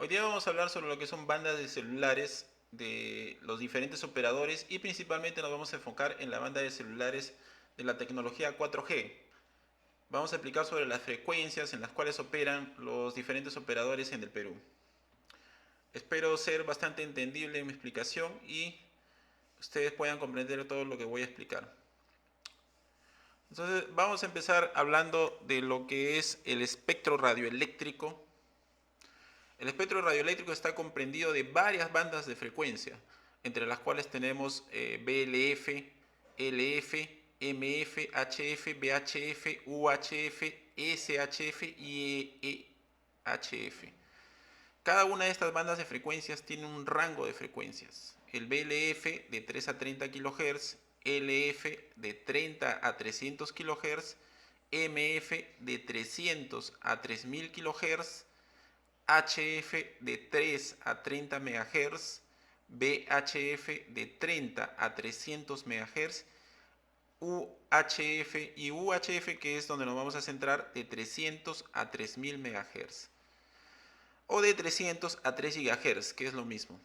Hoy día vamos a hablar sobre lo que son bandas de celulares de los diferentes operadores y principalmente nos vamos a enfocar en la banda de celulares de la tecnología 4G. Vamos a explicar sobre las frecuencias en las cuales operan los diferentes operadores en el Perú. Espero ser bastante entendible en mi explicación y ustedes puedan comprender todo lo que voy a explicar. Entonces vamos a empezar hablando de lo que es el espectro radioeléctrico. El espectro radioeléctrico está comprendido de varias bandas de frecuencia, entre las cuales tenemos BLF, LF, MF, HF, VHF, UHF, SHF y EHF. Cada una de estas bandas de frecuencias tiene un rango de frecuencias. El BLF de 3 a 30 kHz, LF de 30 a 300 kHz, MF de 300 a 3000 kHz, HF de 3 a 30 MHz, VHF de 30 a 300 MHz, UHF y UHF, que es donde nos vamos a centrar, de 300 a 3000 MHz o de 300 a 3 GHz, que es lo mismo.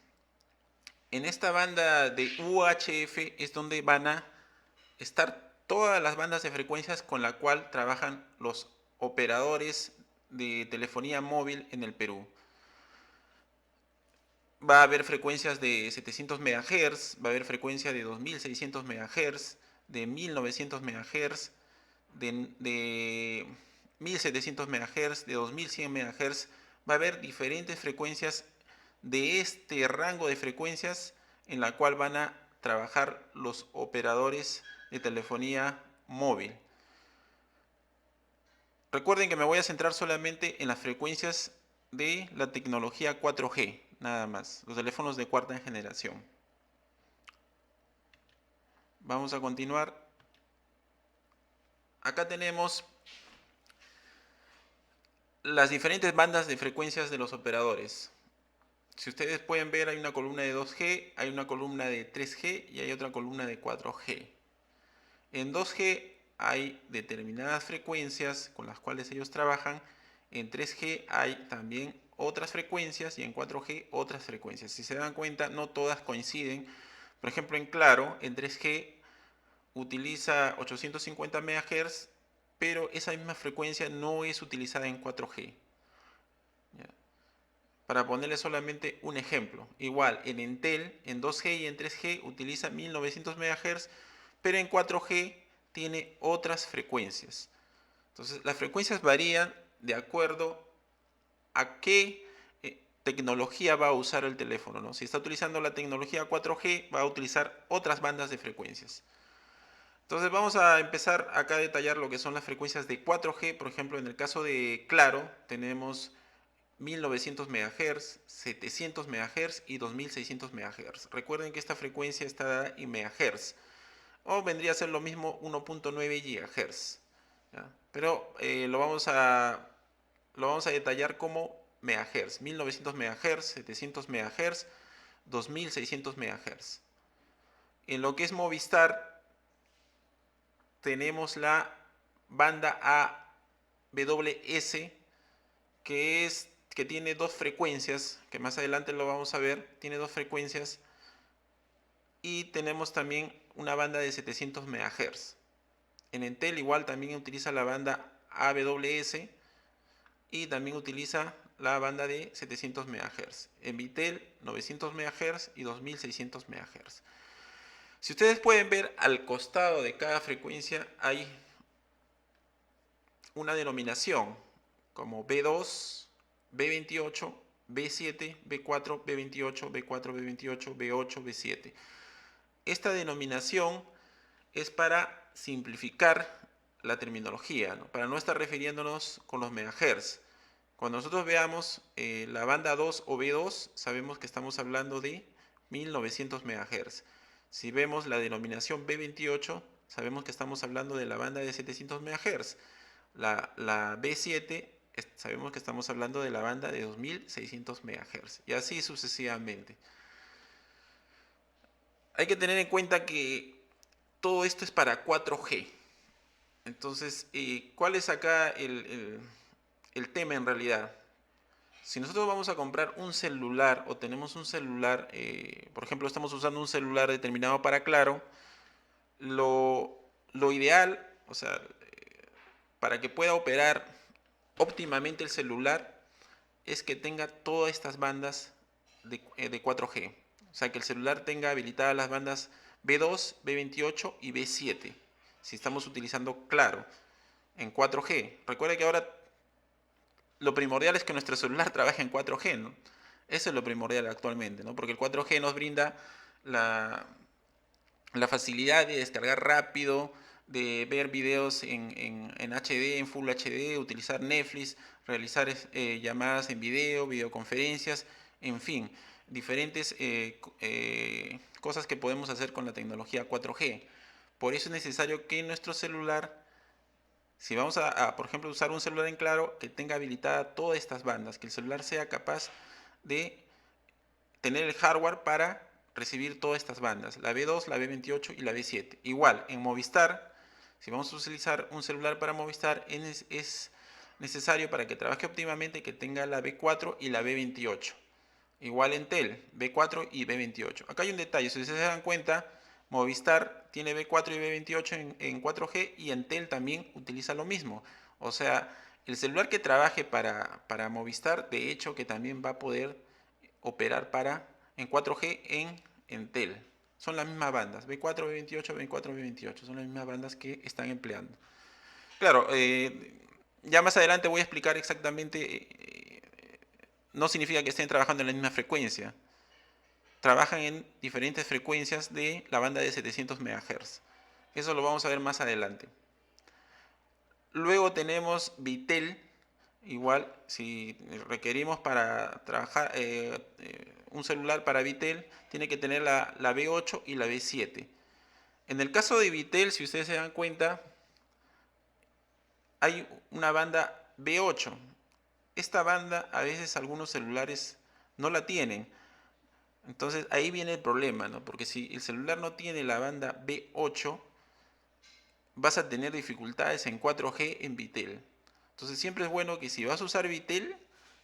En esta banda de UHF es donde van a estar todas las bandas de frecuencias con la cual trabajan los operadores de telefonía móvil en el Perú. Va a haber frecuencias de 700 MHz, va a haber frecuencia de 2600 MHz, de 1900 MHz, de 1700 MHz, de 2100 MHz. Va a haber diferentes frecuencias de este rango de frecuencias en la cual van a trabajar los operadores de telefonía móvil. Recuerden que me voy a centrar solamente en las frecuencias de la tecnología 4G, nada más, los teléfonos de cuarta generación. Vamos a continuar. Acá tenemos las diferentes bandas de frecuencias de los operadores. Si ustedes pueden ver, hay una columna de 2G, hay una columna de 3G y hay otra columna de 4G. En 2G hay determinadas frecuencias con las cuales ellos trabajan. En 3G hay también otras frecuencias y en 4G otras frecuencias. Si se dan cuenta, no todas coinciden. Por ejemplo, en Claro, en 3G utiliza 850 MHz, pero esa misma frecuencia no es utilizada en 4G. ¿Ya? Para ponerle solamente un ejemplo. Igual, en Entel, en 2G y en 3G utiliza 1900 MHz, pero en 4G tiene otras frecuencias. Entonces, las frecuencias varían de acuerdo a qué tecnología va a usar el teléfono, ¿no? Si está utilizando la tecnología 4G, va a utilizar otras bandas de frecuencias. Entonces vamos a empezar acá a detallar lo que son las frecuencias de 4G. Por ejemplo, en el caso de Claro, tenemos 1900 MHz, 700 MHz y 2600 MHz. Recuerden que esta frecuencia está en MHz, o vendría a ser lo mismo 1.9 GHz. ¿Ya? Pero lo vamos a detallar como MHz, 1900 MHz, 700 MHz, 2600 MHz. En lo que es Movistar, tenemos la banda AWS, que tiene dos frecuencias, que más adelante lo vamos a ver, tiene dos frecuencias, y tenemos también una banda de 700 MHz. En Entel igual también utiliza la banda AWS y también utiliza la banda de 700 MHz. En Vitel 900 MHz y 2600 MHz. Si ustedes pueden ver, al costado de cada frecuencia hay una denominación como B2, B28, B7, B4, B28, B4, B28, B8, B7. Esta denominación es para simplificar la terminología, ¿no? Para no estar refiriéndonos con los megahertz. Cuando nosotros veamos la banda 2 o B2, sabemos que estamos hablando de 1900 MHz. Si vemos la denominación B28, sabemos que estamos hablando de la banda de 700 MHz. La B7, sabemos que estamos hablando de la banda de 2600 MHz. Y así sucesivamente. Hay que tener en cuenta que todo esto es para 4G. Entonces, ¿cuál es acá el tema en realidad? Si nosotros vamos a comprar un celular o tenemos un celular, por ejemplo, estamos usando un celular determinado para Claro, lo ideal, o sea, para que pueda operar óptimamente el celular, es que tenga todas estas bandas de 4G. O sea, que el celular tenga habilitadas las bandas B2, B28 y B7. Si estamos utilizando Claro en 4G. Recuerda que ahora lo primordial es que nuestro celular trabaje en 4G, ¿no? Eso es lo primordial actualmente, ¿no? Porque el 4G nos brinda la, la facilidad de descargar rápido, de ver videos en HD, en Full HD, utilizar Netflix, realizar llamadas en video, videoconferencias, en fin, diferentes cosas que podemos hacer con la tecnología 4G. Por eso es necesario que nuestro celular, si vamos por ejemplo, usar un celular en Claro, que tenga habilitada todas estas bandas, que el celular sea capaz de tener el hardware para recibir todas estas bandas, la B2, la B28 y la B7. Igual, en Movistar, si vamos a utilizar un celular para Movistar, es necesario para que trabaje óptimamente que tenga la B4 y la B28. Igual en Tel, B4 y B28. Acá hay un detalle, si se dan cuenta, Movistar tiene B4 y B28 en 4G y Entel también utiliza lo mismo. O sea, el celular que trabaje para Movistar, de hecho, que también va a poder operar en 4G en Entel. Son las mismas bandas, B4, B28, B4, B28. Son las mismas bandas que están empleando. Claro, ya más adelante voy a explicar exactamente, no significa que estén trabajando en la misma frecuencia. Trabajan en diferentes frecuencias de la banda de 700 MHz. Eso lo vamos a ver más adelante. Luego tenemos Vitel. Igual, si requerimos para trabajar un celular para Vitel, tiene que tener la B8 y la B7. En el caso de Vitel, si ustedes se dan cuenta, hay una banda B8. Esta banda a veces algunos celulares no la tienen. Entonces ahí viene el problema, ¿no? Porque si el celular no tiene la banda B8, vas a tener dificultades en 4G en Vitel. Entonces siempre es bueno que si vas a usar Vitel,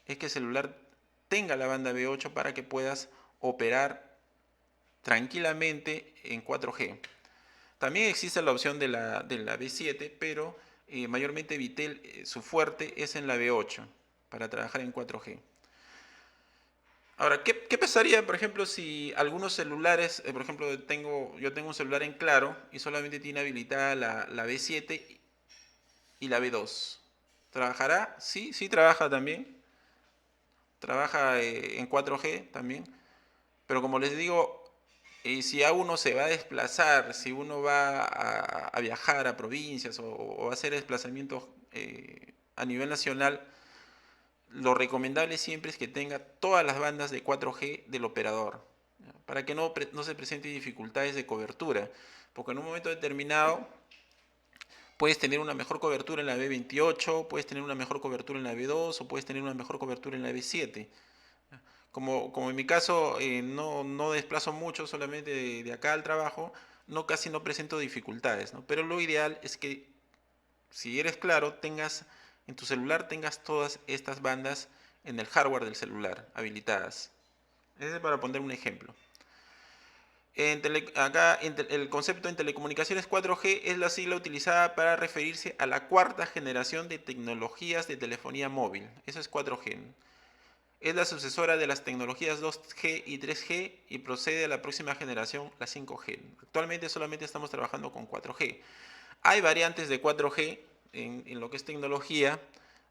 es que el celular tenga la banda B8 para que puedas operar tranquilamente en 4G. También existe la opción de la B7, pero mayormente Vitel, su fuerte es en la B8 para trabajar en 4G. Ahora, ¿qué pasaría, por ejemplo, si algunos celulares, por ejemplo, yo tengo un celular en Claro y solamente tiene habilitada la B7 y la B2? ¿Trabajará? Sí, sí trabaja también. Trabaja en 4G también. Pero como les digo, si a uno se va a desplazar, si uno va a viajar a provincias o a hacer desplazamientos a nivel nacional, lo recomendable siempre es que tenga todas las bandas de 4G del operador, ¿ya? Para que no se presenten dificultades de cobertura, porque en un momento determinado puedes tener una mejor cobertura en la B28, puedes tener una mejor cobertura en la B2 o puedes tener una mejor cobertura en la B7. Como en mi caso no desplazo mucho, solamente de acá al trabajo, casi no presento dificultades, ¿no? Pero lo ideal es que, si eres Claro, en tu celular tengas todas estas bandas en el hardware del celular habilitadas. Ese es para poner un ejemplo. Acá el concepto en telecomunicaciones 4G es la sigla utilizada para referirse a la cuarta generación de tecnologías de telefonía móvil. Eso es 4G. Es la sucesora de las tecnologías 2G y 3G y procede a la próxima generación, la 5G. Actualmente solamente estamos trabajando con 4G. Hay variantes de 4G en lo que es tecnología.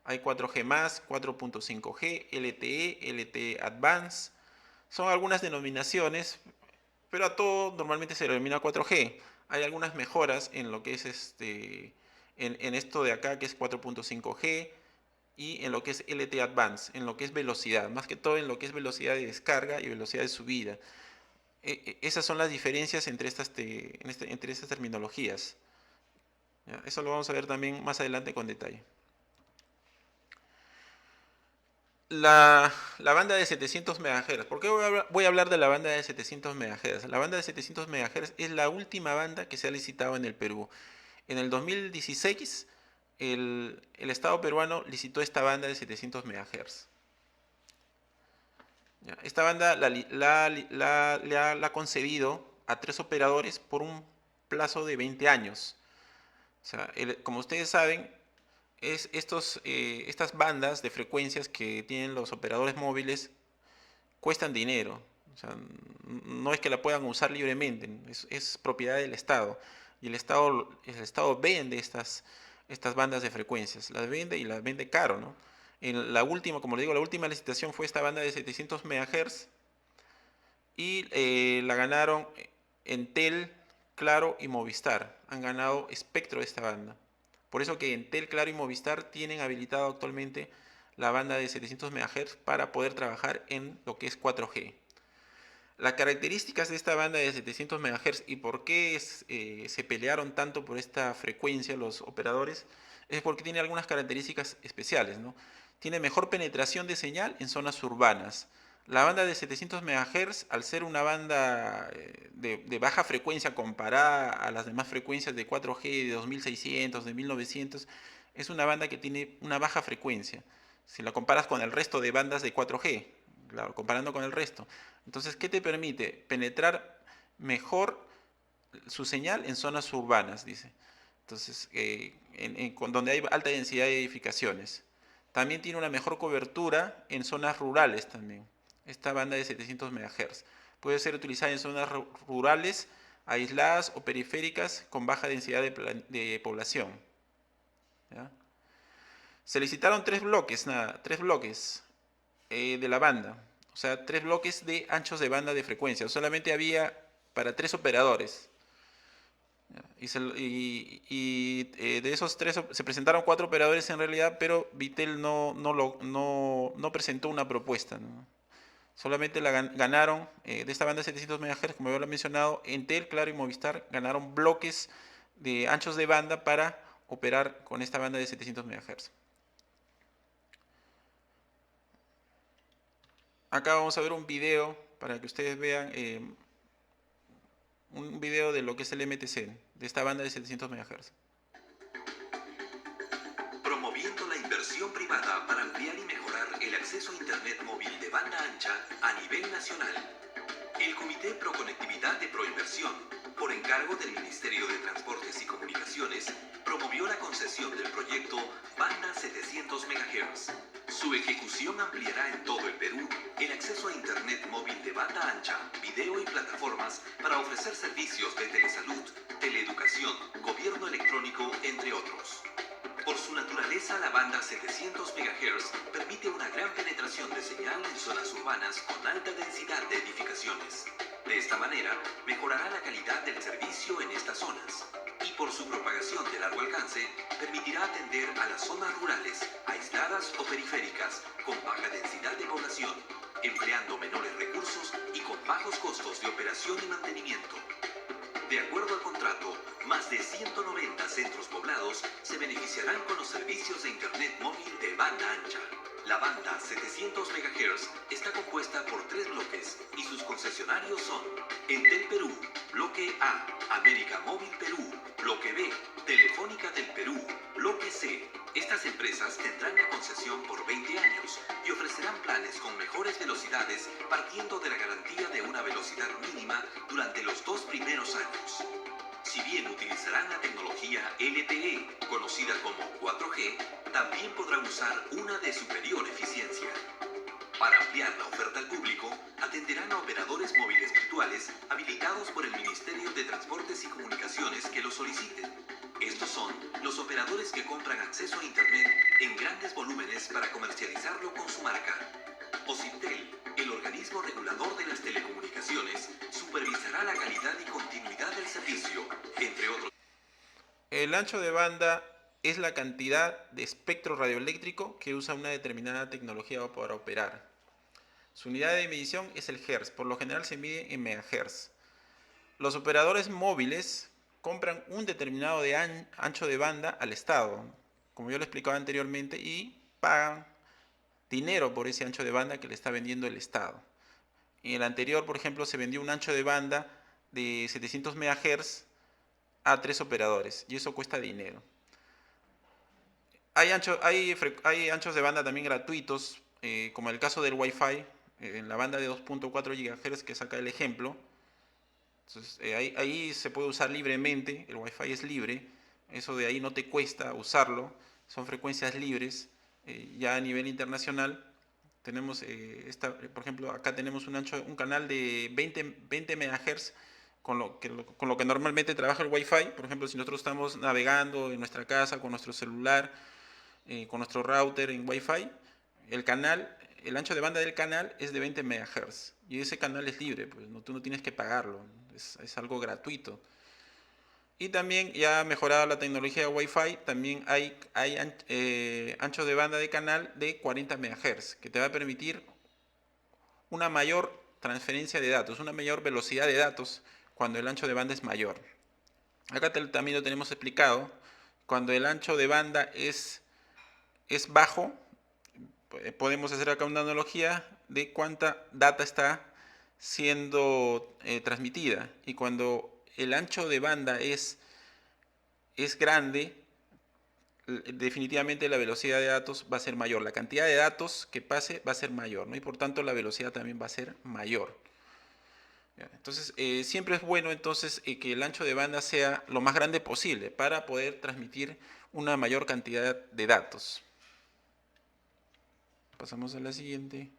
Hay 4G+, 4.5G, LTE, LTE Advanced. Son algunas denominaciones, pero a todo normalmente se denomina 4G. Hay algunas mejoras en lo que es en esto de acá, que es 4.5G, y en lo que es LTE Advanced, en lo que es velocidad, más que todo en lo que es velocidad de descarga y velocidad de subida. Esas son las diferencias entre estas terminologías. ¿Ya? Eso lo vamos a ver también más adelante con detalle. La banda de 700 MHz. ¿Por qué voy a hablar de la banda de 700 MHz? La banda de 700 MHz es la última banda que se ha licitado en el Perú. En el 2016, el Estado peruano licitó esta banda de 700 MHz. Ya, esta banda la ha concedido a 3 operadores por un plazo de 20 años. O sea, como ustedes saben, estas bandas de frecuencias que tienen los operadores móviles cuestan dinero. O sea, no es que la puedan usar libremente, es propiedad del Estado. Y el Estado vende estas bandas de frecuencias, las vende y las vende caro, ¿no? En la última, como le digo, la última licitación fue esta banda de 700 MHz y la ganaron Entel, Claro y Movistar. Han ganado espectro de esta banda. Por eso que Entel, Claro y Movistar tienen habilitado actualmente la banda de 700 MHz para poder trabajar en lo que es 4G. Las características de esta banda de 700 MHz y por qué se pelearon tanto por esta frecuencia los operadores es porque tiene algunas características especiales, ¿no? Tiene mejor penetración de señal en zonas urbanas. La banda de 700 MHz, al ser una banda de baja frecuencia comparada a las demás frecuencias de 4G, de 2600, de 1900, es una banda que tiene una baja frecuencia. Si la comparas con el resto de bandas de 4G, claro, comparando con el resto. Entonces, ¿qué te permite? Penetrar mejor su señal en zonas urbanas, dice. Entonces, donde hay alta densidad de edificaciones. También tiene una mejor cobertura en zonas rurales también. Esta banda de 700 MHz. Puede ser utilizada en zonas rurales, aisladas o periféricas con baja densidad de población. ¿Ya? Se licitaron tres bloques de la banda. O sea, 3 bloques de anchos de banda de frecuencia. Solamente había para 3 operadores. De esos 3 se presentaron 4 operadores en realidad, pero Vitel no presentó una propuesta, ¿no? Solamente ganaron de esta banda de 700 MHz, como ya lo he mencionado, Entel, Claro y Movistar ganaron bloques de anchos de banda para operar con esta banda de 700 MHz. Acá vamos a ver un video para que ustedes vean un video de lo que es el MTC, de esta banda de 700 MHz. Promoviendo la inversión privada para ampliar y mejorar el acceso a Internet móvil de banda ancha a nivel nacional. El Comité Pro Conectividad de Proinversión, por encargo del Ministerio de Transportes y Comunicaciones, promovió la concesión del proyecto Banda 700 MHz. Su ejecución ampliará en todo el Perú el acceso a Internet móvil de banda ancha, video y plataformas para ofrecer servicios de telesalud, teleeducación, gobierno electrónico, entre otros. Por su naturaleza, la banda 700 MHz permite una gran penetración de señal en zonas urbanas con alta densidad de edificaciones. De esta manera, mejorará la calidad del servicio en estas zonas. Y por su propagación de largo alcance, permitirá atender a las zonas rurales, aisladas o periféricas, con baja densidad de población, empleando menores recursos y con bajos costos de operación y mantenimiento. De acuerdo al contrato, más de 190 centros poblados se beneficiarán con los servicios de Internet móvil de banda ancha. La banda 700 MHz está compuesta por 3 bloques y sus concesionarios son Entel Perú, Bloque A, América Móvil Perú, Bloque B, Telefónica del Perú, Bloque C. Estas empresas tendrán la concesión por 20 años y ofrecerán planes con mejores velocidades partiendo de la garantía de una velocidad mínima durante los 2 primeros años. Si bien utilizarán la tecnología LTE, conocida como 4G, también podrán usar una de superior eficiencia. Para ampliar la oferta al público, atenderán a operadores móviles virtuales habilitados por el Ministerio de Transportes y Comunicaciones que lo soliciten. Estos son los operadores que compran acceso a Internet en grandes volúmenes para comercializarlo con su marca. OCIPTEL, el organismo regulador de las telecomunicaciones, supervisará la calidad y continuidad del servicio, entre otros. El ancho de banda es la cantidad de espectro radioeléctrico que usa una determinada tecnología para operar. Su unidad de medición es el Hertz, por lo general se mide en megahertz. Los operadores móviles compran un determinado ancho de banda al Estado, como yo lo explicaba anteriormente, y pagan dinero por ese ancho de banda que le está vendiendo el Estado. En el anterior, por ejemplo, se vendió un ancho de banda de 700 MHz a 3 operadores y eso cuesta dinero. Hay anchos de banda también gratuitos, como el caso del Wi-Fi. en la banda de 2.4 GHz que saca el ejemplo. Entonces, ahí se puede usar libremente, el Wi-Fi es libre, eso de ahí no te cuesta usarlo, son frecuencias libres. Ya a nivel internacional tenemos, por ejemplo, acá tenemos un canal de 20 MHz con lo que normalmente trabaja el Wi-Fi. Por ejemplo, si nosotros estamos navegando en nuestra casa con nuestro celular, con nuestro router en Wi-Fi, el ancho de banda del canal es de 20 MHz y ese canal es libre, pues tú no tienes que pagarlo, es algo gratuito. Y también ya mejorada la tecnología de Wi-Fi, también hay ancho de banda de canal de 40 MHz, que te va a permitir una mayor transferencia de datos, una mayor velocidad de datos cuando el ancho de banda es mayor. Acá también lo tenemos explicado, cuando el ancho de banda es bajo, podemos hacer acá una analogía de cuánta data está siendo transmitida. Y cuando el ancho de banda es grande, definitivamente la velocidad de datos va a ser mayor. La cantidad de datos que pase va a ser mayor, ¿no? Y por tanto la velocidad también va a ser mayor. Entonces, siempre es bueno entonces que el ancho de banda sea lo más grande posible para poder transmitir una mayor cantidad de datos. Pasamos a la siguiente.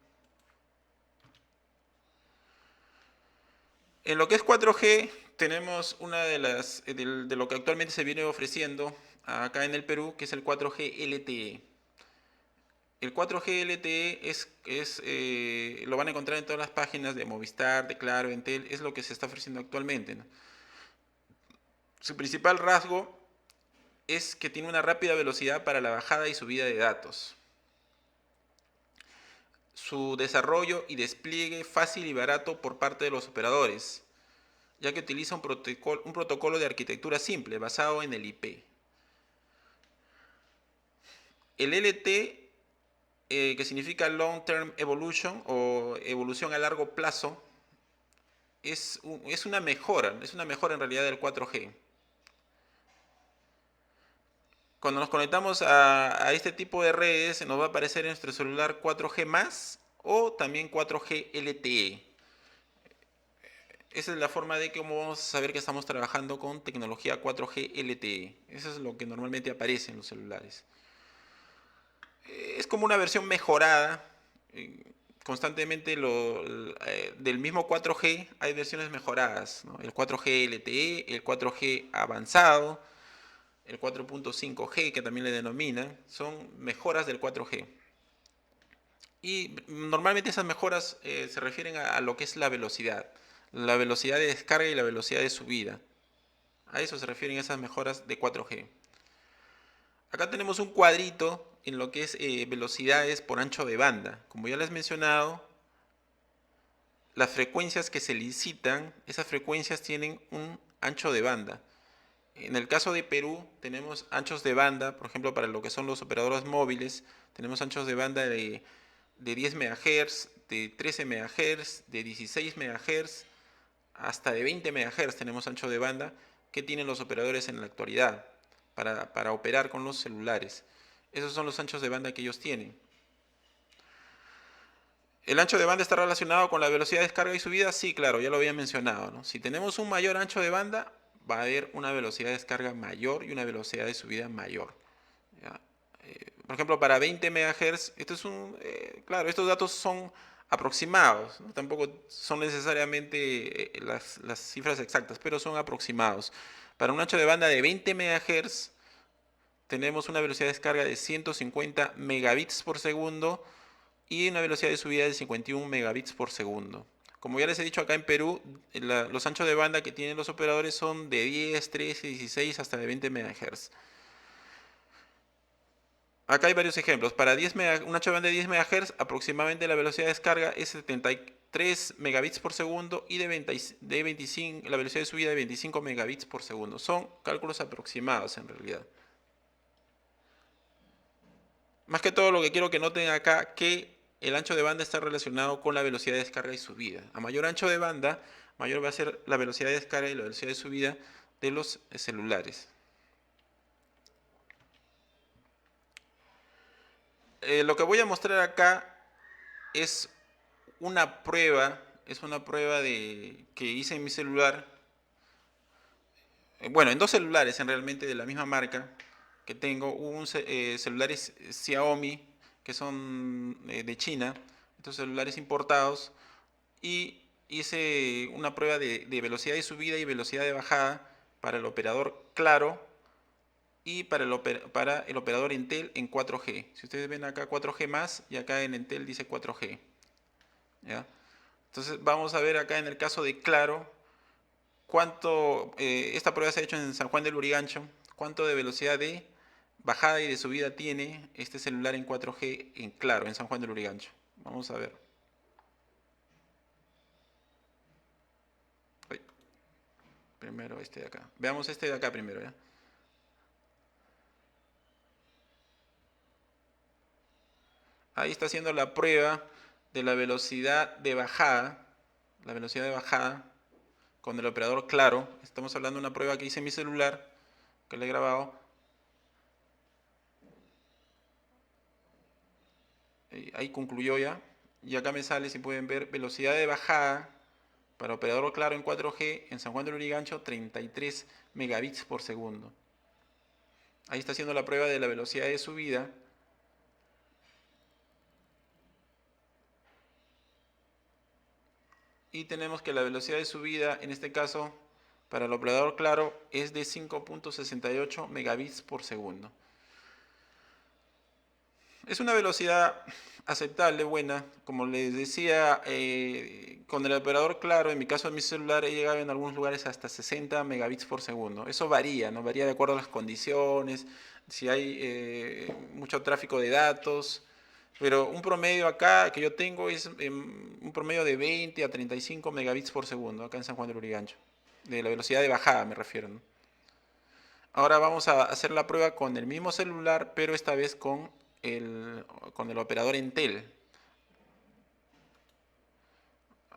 En lo que es 4G, tenemos una de lo que actualmente se viene ofreciendo acá en el Perú, que es el 4G LTE. El 4G LTE lo van a encontrar en todas las páginas de Movistar, de Claro, Entel, es lo que se está ofreciendo actualmente, ¿no? Su principal rasgo es que tiene una rápida velocidad para la bajada y subida de datos. Su desarrollo y despliegue fácil y barato por parte de los operadores, ya que utiliza un protocolo de arquitectura simple basado en el IP. El LTE, que significa Long Term Evolution o evolución a largo plazo, es una mejora en realidad del 4G. Cuando nos conectamos a este tipo de redes, nos va a aparecer en nuestro celular 4G más o también 4G LTE. Esa es la forma de cómo vamos a saber que estamos trabajando con tecnología 4G LTE. Eso es lo que normalmente aparece en los celulares. Es como una versión mejorada. Constantemente del mismo 4G hay versiones mejoradas, ¿no? El 4G LTE, el 4G avanzado, el 4.5G que también le denominan, son mejoras del 4G. Y normalmente esas mejoras se refieren a lo que es la velocidad de descarga y la velocidad de subida. A eso se refieren esas mejoras de 4G. Acá tenemos un cuadrito en lo que es velocidades por ancho de banda. Como ya les he mencionado, las frecuencias que se licitan, esas frecuencias tienen un ancho de banda. En el caso de Perú tenemos anchos de banda, por ejemplo para lo que son los operadores móviles, tenemos anchos de banda de 10 MHz, de 13 MHz, de 16 MHz, hasta de 20 MHz tenemos ancho de banda que tienen los operadores en la actualidad para operar con los celulares. Esos son los anchos de banda que ellos tienen. ¿El ancho de banda está relacionado con la velocidad de descarga y subida? Sí, claro, ya lo había mencionado, ¿no? Si tenemos un mayor ancho de banda, va a haber una velocidad de descarga mayor y una velocidad de subida mayor. ¿Ya? Por ejemplo, para 20 MHz, claro, estos datos son aproximados, ¿no? Tampoco son necesariamente las cifras exactas, pero son aproximados. Para un ancho de banda de 20 MHz, tenemos una velocidad de descarga de 150 megabits por segundo y una velocidad de subida de 51 megabits por segundo. Como ya les he dicho, acá en Perú, los anchos de banda que tienen los operadores son de 10, 13, 16 hasta de 20 MHz. Acá hay varios ejemplos. Para un ancho de banda de 10 MHz, aproximadamente la velocidad de descarga es 73 megabits por segundo y la velocidad de subida de 25 megabits por segundo. Son cálculos aproximados en realidad. Más que todo lo que quiero que noten acá que el ancho de banda está relacionado con la velocidad de descarga y subida. A mayor ancho de banda, mayor va a ser la velocidad de descarga y la velocidad de subida de los celulares. Lo que voy a mostrar acá es una prueba, que hice en mi celular, bueno, en dos celulares en realmente de la misma marca que tengo, celulares Xiaomi que son de China, estos celulares importados, y hice una prueba de velocidad de subida y velocidad de bajada para el operador Claro y para el operador Entel en 4G. Si ustedes ven acá 4G más y acá en Entel dice 4G. ¿Ya? Entonces vamos a ver acá en el caso de Claro esta prueba se ha hecho en San Juan del Lurigancho, cuánto de velocidad de bajada y de subida tiene este celular en 4G en Claro, en San Juan del Lurigancho. Vamos a ver. Uy, primero este de acá. Veamos este de acá primero, ¿ya? Ahí está haciendo la prueba de la velocidad de bajada, con el operador Claro. Estamos hablando de una prueba que hice en mi celular, que le he grabado. Ahí concluyó ya. Y acá me sale, si pueden ver, velocidad de bajada para operador Claro en 4G en San Juan del Lurigancho, 33 megabits por segundo. Ahí está haciendo la prueba de la velocidad de subida. Y tenemos que la velocidad de subida, en este caso, para el operador Claro, es de 5.68 megabits por segundo. Es una velocidad aceptable, buena. Como les decía, con el operador Claro, en mi caso de mi celular, he llegado en algunos lugares hasta 60 megabits por segundo. Eso varía, ¿no? Varía de acuerdo a las condiciones, si hay mucho tráfico de datos. Pero un promedio acá que yo tengo es un promedio de 20 a 35 megabits por segundo, acá en San Juan del Lurigancho. De la velocidad de bajada me refiero, ¿no? Ahora vamos a hacer la prueba con el mismo celular, pero esta vez con el operador Entel.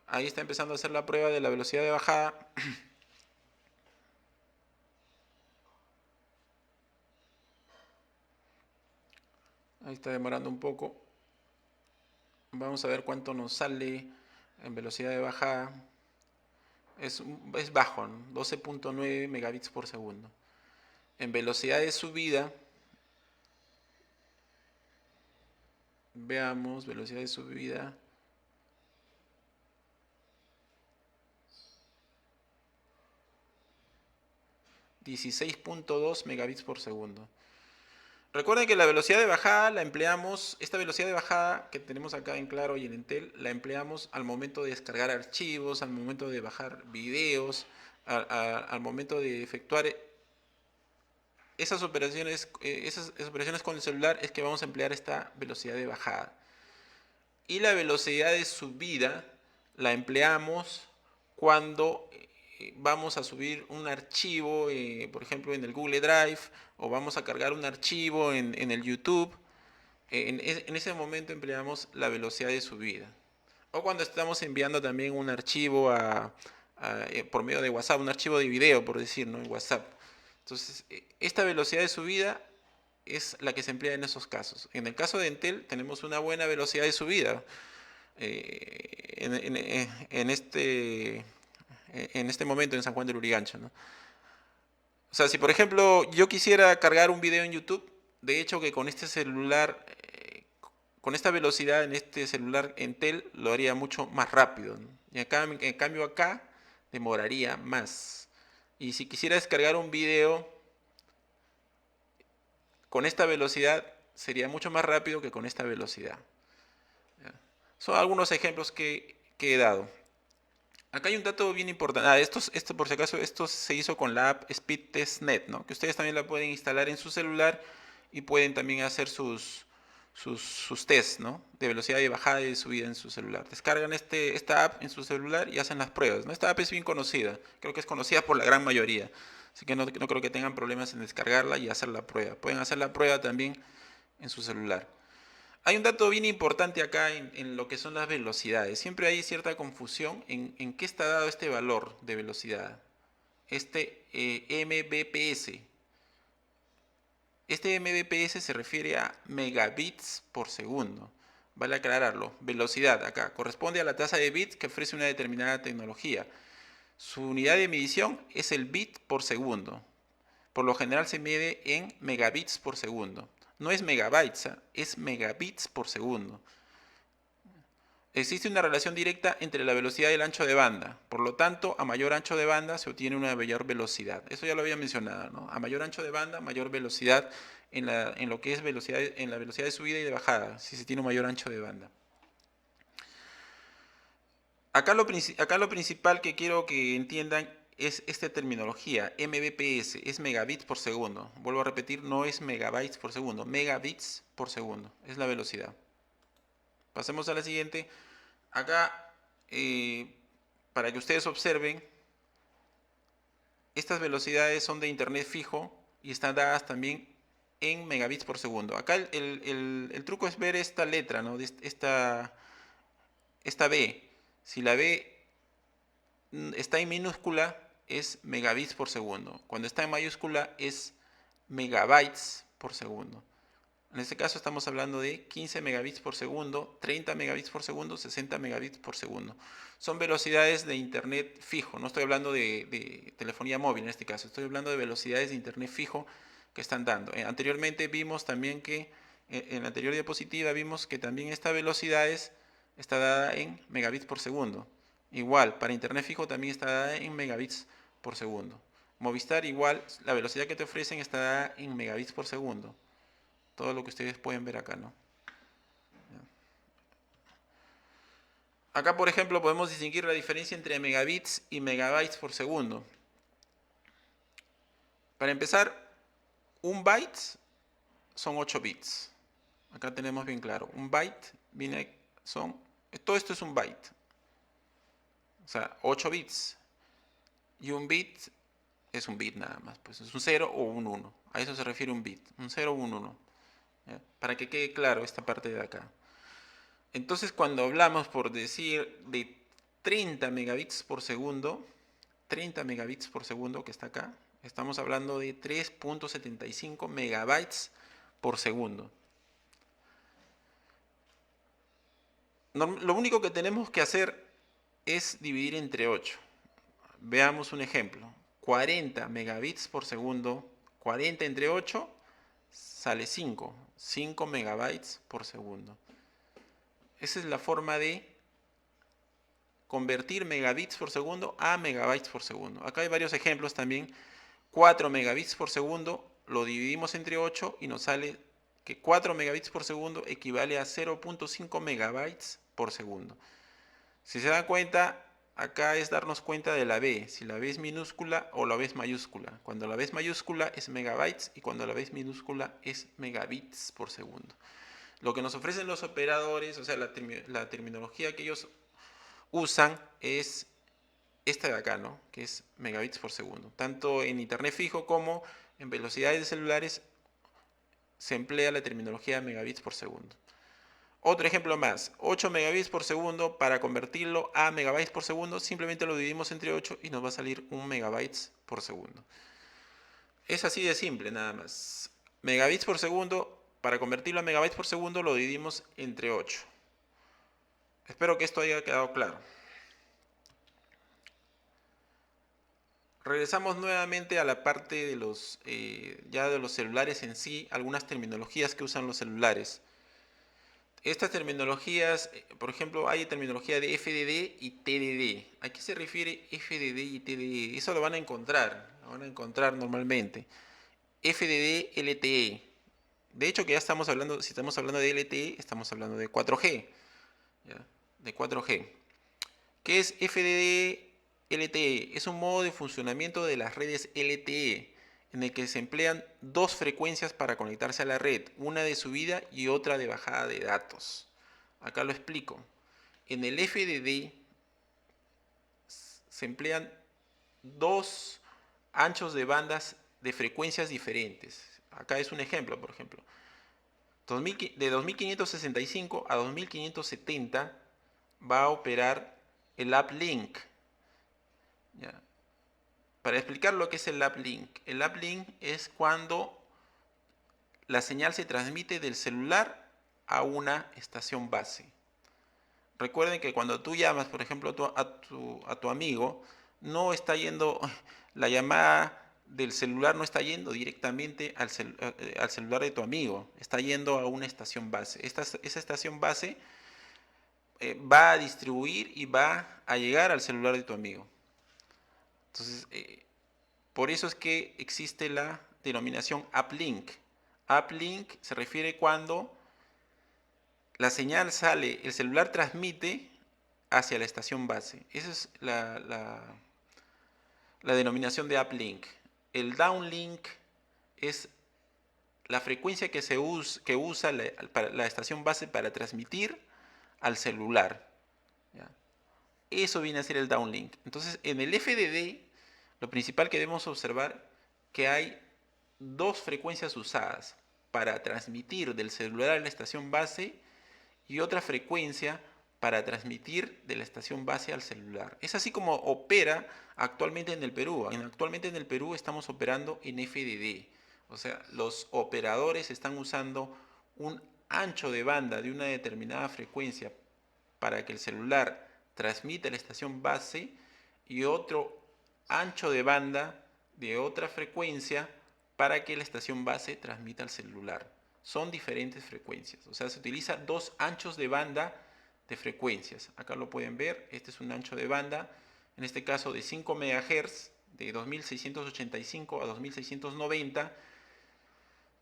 Ahí está empezando a hacer la prueba de la velocidad de bajada. Ahí está demorando un poco. Vamos a ver cuánto nos sale en velocidad de bajada. Es bajo, ¿no? 12.9 megabits por segundo. En velocidad de subida, veamos, velocidad de subida. 16.2 megabits por segundo. Recuerden que la velocidad de bajada la empleamos, esta velocidad de bajada que tenemos acá en Claro y en Entel, la empleamos al momento de descargar archivos, al momento de bajar videos, al momento de efectuar esas operaciones con el celular, es que vamos a emplear esta velocidad de bajada. Y la velocidad de subida la empleamos cuando vamos a subir un archivo, por ejemplo en el Google Drive, o vamos a cargar un archivo en el YouTube. En ese momento empleamos la velocidad de subida. O cuando estamos enviando también un archivo por medio de WhatsApp, un archivo de video, por decir, ¿no? En WhatsApp. Entonces, esta velocidad de subida es la que se emplea en esos casos. En el caso de Entel tenemos una buena velocidad de subida. En este momento en San Juan del Lurigancho, ¿no? O sea, si por ejemplo yo quisiera cargar un video en YouTube, de hecho que con este celular, con esta velocidad en este celular Entel, lo haría mucho más rápido, ¿no? Y acá, en cambio acá demoraría más. Y si quisiera descargar un video con esta velocidad, sería mucho más rápido que con esta velocidad. ¿Ya? Son algunos ejemplos que he dado. Acá hay un dato bien importante. Esto por si acaso, esto se hizo con la app SpeedTestNet, ¿no? Que ustedes también la pueden instalar en su celular y pueden también hacer sus tests, ¿no? De velocidad de bajada y de subida en su celular. Descargan esta app en su celular y hacen las pruebas, ¿no? Esta app es bien conocida. Creo que es conocida por la gran mayoría. Así que no creo que tengan problemas en descargarla y hacer la prueba. Pueden hacer la prueba también en su celular. Hay un dato bien importante acá en lo que son las velocidades. Siempre hay cierta confusión en qué está dado este valor de velocidad. Este Mbps. Este Mbps se refiere a megabits por segundo. vale aclararlo. Velocidad, acá, corresponde a la tasa de bits que ofrece una determinada tecnología. Su unidad de medición es el bit por segundo. Por lo general se mide en megabits por segundo. No es megabytes, es megabits por segundo. Existe una relación directa entre la velocidad y el ancho de banda. Por lo tanto, a mayor ancho de banda se obtiene una mayor velocidad. Eso ya lo había mencionado, ¿no? A mayor ancho de banda, mayor velocidad en lo que es velocidad, en la velocidad de subida y de bajada, si se tiene un mayor ancho de banda. Acá lo principal que quiero que entiendan es esta terminología, Mbps, es megabits por segundo. Vuelvo a repetir, no es megabytes por segundo, megabits por segundo, es la velocidad. Pasemos a la siguiente. Acá, para que ustedes observen, estas velocidades son de internet fijo y están dadas también en megabits por segundo. Acá el truco es ver esta letra, ¿no? Esta B. Si la B está en minúscula, es megabits por segundo. Cuando está en mayúscula, es megabytes por segundo. En este caso estamos hablando de 15 megabits por segundo, 30 megabits por segundo, 60 megabits por segundo. Son velocidades de internet fijo, no estoy hablando de telefonía móvil en este caso, estoy hablando de velocidades de internet fijo que están dando. Anteriormente vimos también que, en la anterior diapositiva vimos que también esta velocidad está dada en megabits por segundo. Igual, para internet fijo también está dada en megabits por segundo. Movistar igual, la velocidad que te ofrecen está dada en megabits por segundo. Todo lo que ustedes pueden ver acá, ¿no? Acá, por ejemplo, podemos distinguir la diferencia entre megabits y megabytes por segundo. Para empezar, un byte son 8 bits. Acá tenemos bien claro. Un byte todo esto es un byte. O sea, 8 bits. Y un bit es un bit nada más. Pues es un 0 o un 1. A eso se refiere un bit. Un 0 o un 1. ¿Ya? Para que quede claro esta parte de acá. Entonces, cuando hablamos, por decir, de 30 megabits por segundo, 30 megabits por segundo que está acá, estamos hablando de 3.75 megabytes por segundo. Lo único que tenemos que hacer es dividir entre 8. Veamos un ejemplo. 40 megabits por segundo, 40 entre 8, sale 5. 5 megabytes por segundo. Esa es la forma de convertir megabits por segundo a megabytes por segundo. Acá hay varios ejemplos también. 4 megabits por segundo lo dividimos entre 8 y nos sale que 4 megabits por segundo equivale a 0.5 megabytes por segundo. Si se dan cuenta, acá es darnos cuenta de la B, si la B es minúscula o la B es mayúscula. Cuando la B es mayúscula es megabytes y cuando la B es minúscula es megabits por segundo. Lo que nos ofrecen los operadores, o sea, la terminología que ellos usan es esta de acá, ¿no? Que es megabits por segundo. Tanto en internet fijo como en velocidades de celulares se emplea la terminología megabits por segundo. Otro ejemplo más, 8 megabits por segundo, para convertirlo a megabytes por segundo, simplemente lo dividimos entre 8 y nos va a salir 1 megabytes por segundo. Es así de simple, nada más. Megabits por segundo, para convertirlo a megabytes por segundo, lo dividimos entre 8. Espero que esto haya quedado claro. Regresamos nuevamente a la parte de ya de los celulares en sí, algunas terminologías que usan los celulares. Estas terminologías, por ejemplo, hay terminología de FDD y TDD. ¿A qué se refiere FDD y TDD? Eso lo van a encontrar normalmente. FDD, LTE. De hecho, que ya estamos hablando, si estamos hablando de LTE, estamos hablando de 4G. ¿Ya? De 4G. ¿Qué es FDD, LTE? Es un modo de funcionamiento de las redes LTE, en el que se emplean dos frecuencias para conectarse a la red, una de subida y otra de bajada de datos. Acá lo explico. En el FDD se emplean dos anchos de bandas de frecuencias diferentes. Acá es un ejemplo, por ejemplo. De 2565 a 2570 va a operar el uplink. ¿Ya? Para explicar lo que es el uplink es cuando la señal se transmite del celular a una estación base. Recuerden que cuando tú llamas, por ejemplo, a tu amigo, no está yendo, la llamada del celular no está yendo directamente al celular de tu amigo, está yendo a una estación base. Esa estación base va a distribuir y va a llegar al celular de tu amigo. Entonces, por eso es que existe la denominación uplink. Uplink se refiere cuando la señal sale, el celular transmite hacia la estación base. Esa es la denominación de uplink. El downlink es la frecuencia que usa la estación base para transmitir al celular. ¿Ya? Eso viene a ser el downlink. Entonces, en el FDD, lo principal que debemos observar que hay dos frecuencias usadas para transmitir del celular a la estación base y otra frecuencia para transmitir de la estación base al celular. Es así como opera actualmente en el Perú. Actualmente en el Perú estamos operando en FDD. O sea, los operadores están usando un ancho de banda de una determinada frecuencia para que el celular transmita a la estación base y otro ancho de banda de otra frecuencia para que la estación base transmita al celular. Son diferentes frecuencias, o sea, se utiliza dos anchos de banda de frecuencias. Acá lo pueden ver, este es un ancho de banda, en este caso de 5 MHz, de 2685 a 2690,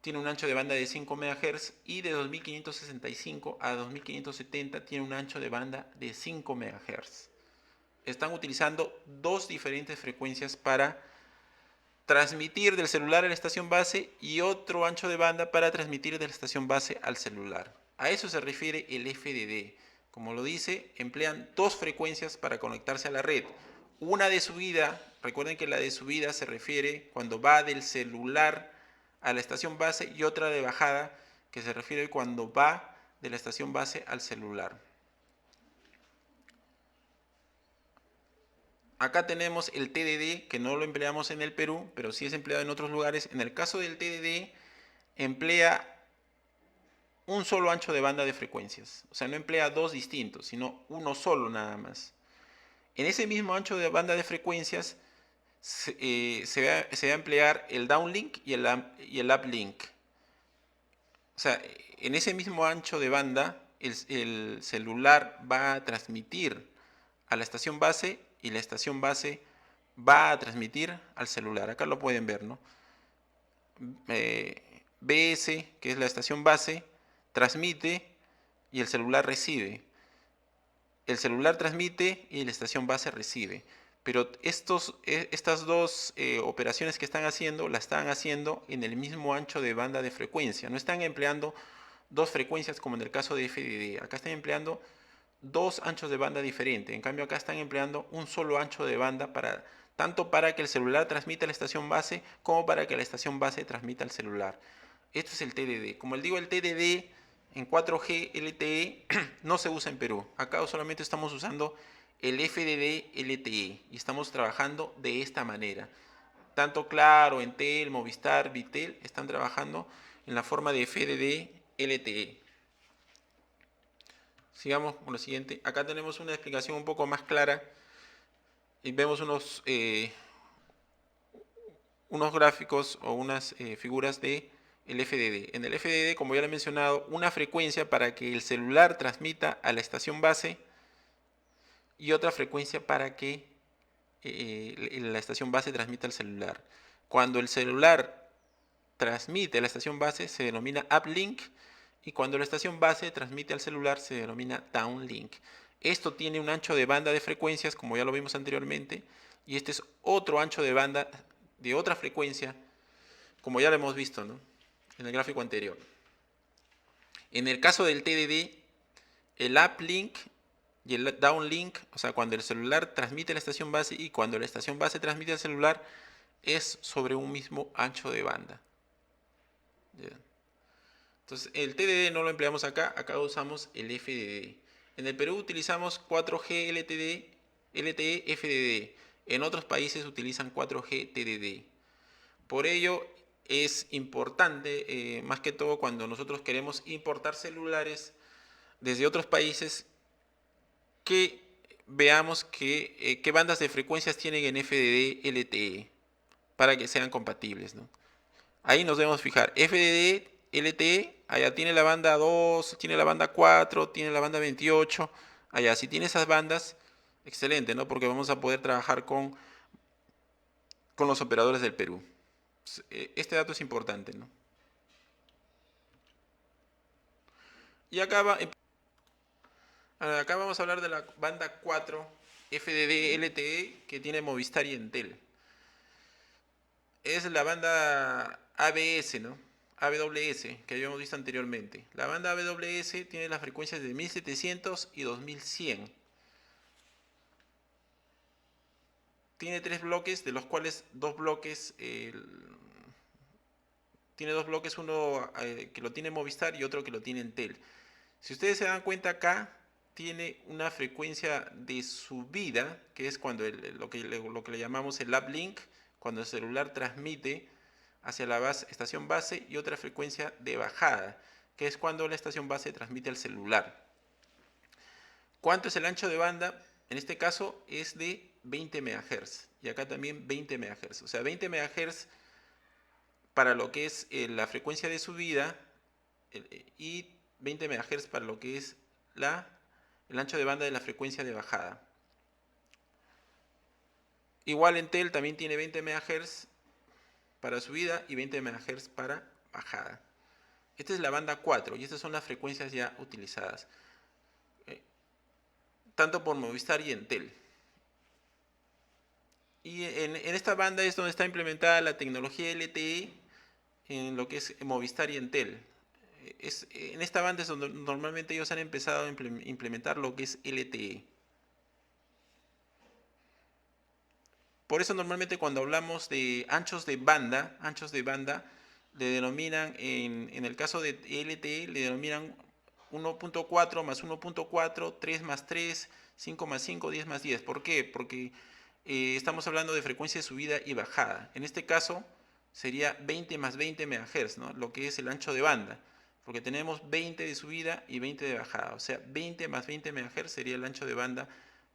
tiene un ancho de banda de 5 MHz y de 2565 a 2570 tiene un ancho de banda de 5 MHz. Están utilizando dos diferentes frecuencias para transmitir del celular a la estación base y otro ancho de banda para transmitir de la estación base al celular. A eso se refiere el FDD. Como lo dice, emplean dos frecuencias para conectarse a la red. Una de subida, recuerden que la de subida se refiere cuando va del celular a la estación base, y otra de bajada que se refiere cuando va de la estación base al celular. Acá tenemos el TDD, que no lo empleamos en el Perú, pero sí es empleado en otros lugares. En el caso del TDD, emplea un solo ancho de banda de frecuencias. O sea, no emplea dos distintos, sino uno solo nada más. En ese mismo ancho de banda de frecuencias se va a emplear el downlink y el uplink. O sea, en ese mismo ancho de banda, el celular va a transmitir a la estación base y la estación base va a transmitir al celular. Acá lo pueden ver, ¿no? BS, que es la estación base, transmite y el celular recibe. El celular transmite y la estación base recibe. Pero estas dos operaciones que están haciendo, las están haciendo en el mismo ancho de banda de frecuencia. No están empleando dos frecuencias como en el caso de FDD. Acá están empleando dos anchos de banda diferentes. En cambio, acá están empleando un solo ancho de banda tanto para que el celular transmita a la estación base como para que la estación base transmita al celular. Esto es el TDD. Como les digo, el TDD en 4G LTE no se usa en Perú. Acá solamente estamos usando el FDD LTE y estamos trabajando de esta manera. Tanto Claro, Entel, Movistar, Vitel están trabajando en la forma de FDD LTE. Sigamos con lo siguiente. Acá tenemos una explicación un poco más clara y vemos unos gráficos o unas figuras de el FDD. En el FDD, como ya le he mencionado, una frecuencia para que el celular transmita a la estación base y otra frecuencia para que la estación base transmita al celular. Cuando el celular transmite a la estación base se denomina uplink y cuando la estación base transmite al celular se denomina downlink. Esto tiene un ancho de banda de frecuencias, como ya lo vimos anteriormente, y este es otro ancho de banda de otra frecuencia, como ya lo hemos visto, ¿no?, en el gráfico anterior. En el caso del TDD, el uplink y el downlink, o sea, cuando el celular transmite a la estación base y cuando la estación base transmite al celular, es sobre un mismo ancho de banda. ¿Ya? Entonces, el TDD no lo empleamos acá, acá usamos el FDD. En el Perú utilizamos 4G LTE FDD. En otros países utilizan 4G TDD. Por ello, es importante, más que todo cuando nosotros queremos importar celulares desde otros países, que veamos qué bandas de frecuencias tienen en FDD LTE para que sean compatibles, ¿no? Ahí nos debemos fijar. FDD LTE, allá tiene la banda 2, tiene la banda 4, tiene la banda 28. Allá, si tiene esas bandas, excelente, ¿no? Porque vamos a poder trabajar con los operadores del Perú. Este dato es importante, ¿no? Y acá vamos a hablar de la banda 4 FDD LTE que tiene Movistar y Entel. Es la banda ABS, ¿no? AWS, que habíamos visto anteriormente. La banda AWS tiene las frecuencias de 1700 y 2100. Tiene 3 bloques, de los cuales tiene dos bloques, uno que lo tiene Movistar y otro que lo tiene Entel. Si ustedes se dan cuenta acá, tiene una frecuencia de subida, que es cuando lo que le llamamos el uplink, cuando el celular transmite hacia la estación base, y otra frecuencia de bajada, que es cuando la estación base transmite al celular. ¿Cuánto es el ancho de banda? En este caso es de 20 MHz, y acá también 20 MHz. O sea, 20 MHz para lo que es la frecuencia de subida y 20 MHz para lo que es el ancho de banda de la frecuencia de bajada. Igual Entel también tiene 20 MHz para subida y 20 MHz para bajada. Esta es la banda 4 y estas son las frecuencias ya utilizadas, tanto por Movistar y Entel. Y en esta banda es donde está implementada la tecnología LTE en lo que es Movistar y Entel. En esta banda es donde normalmente ellos han empezado a implementar lo que es LTE. Por eso normalmente cuando hablamos de anchos de banda, le denominan, en el caso de LTE, le denominan 1.4 más 1.4, 3 más 3, 5 más 5, 10 más 10. ¿Por qué? Porque estamos hablando de frecuencia de subida y bajada. En este caso sería 20 más 20 MHz, ¿no? Lo que es el ancho de banda. Porque tenemos 20 de subida y 20 de bajada. O sea, 20 más 20 MHz sería el ancho de banda